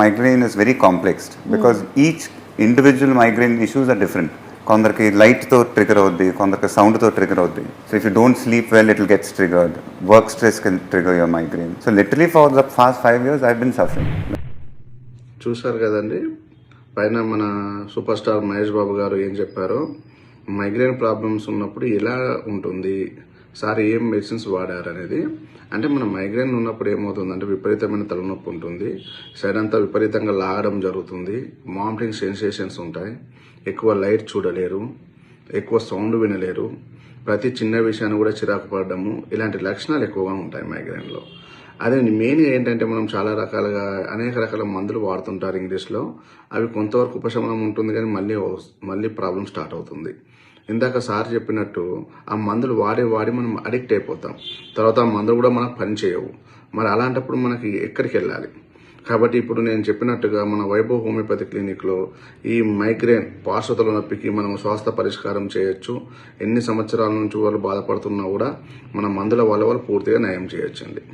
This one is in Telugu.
migraine is very complex because each individual migraine issues are different. కొందరికి లైట్తో ట్రిగర్ అవుద్ది, కొందరికి సౌండ్తో ట్రిగర్ అవుద్ది. So if you don't sleep well it will gets triggered. Work stress can trigger your migraine. So literally for the past 5 years I been suffering. చూసారు కదండి పైన మన సూపర్ స్టార్ మహేష్ బాబు గారు ఏం చెప్పారో. మైగ్రేన్ ప్రాబ్లమ్స్ ఉన్నప్పుడు ఎలా ఉంటుంది సార్, ఏం మెడిసిన్స్ వాడారు అనేది. అంటే మన మైగ్రేన్ ఉన్నప్పుడు ఏమవుతుందంటే విపరీతమైన తలనొప్పి ఉంటుంది, సైడ్ అంతా విపరీతంగా లాగడం జరుగుతుంది, వామిటింగ్ సెన్సేషన్స్ ఉంటాయి, ఎక్కువ లైట్ చూడలేరు, ఎక్కువ సౌండ్ వినలేరు, ప్రతి చిన్న విషయాన్ని కూడా చిరాకు పడడము, ఇలాంటి లక్షణాలు ఎక్కువగా ఉంటాయి మైగ్రేన్లో. అదే మెయిన్ ఏంటంటే మనం చాలా రకాలుగా అనేక రకాల మందులు వాడుతుంటారు ఇంగ్లీష్లో. అవి కొంతవరకు ఉపశమనం ఉంటుంది కానీ మళ్ళీ ప్రాబ్లం స్టార్ట్ అవుతుంది. ఇందాక సార్ చెప్పినట్టు ఆ మందులు వాడి మనం అడిక్ట్ అయిపోతాం, తర్వాత ఆ మందులు కూడా మనకు పనిచేయవు. మరి అలాంటప్పుడు మనకి ఎక్కడికి వెళ్ళాలి? కాబట్టి ఇప్పుడు నేను చెప్పినట్టుగా మన వైభవ్ హోమియోపతి క్లినిక్లో ఈ మైగ్రేన్ పార్శ్వతల నొప్పికి మనం స్వాస్థ్య పరిష్కారం చేయొచ్చు. ఎన్ని సంవత్సరాల నుంచి వాళ్ళు బాధపడుతున్నా కూడా మన మందుల వల్ల పూర్తిగా నయం చేయొచ్చండి.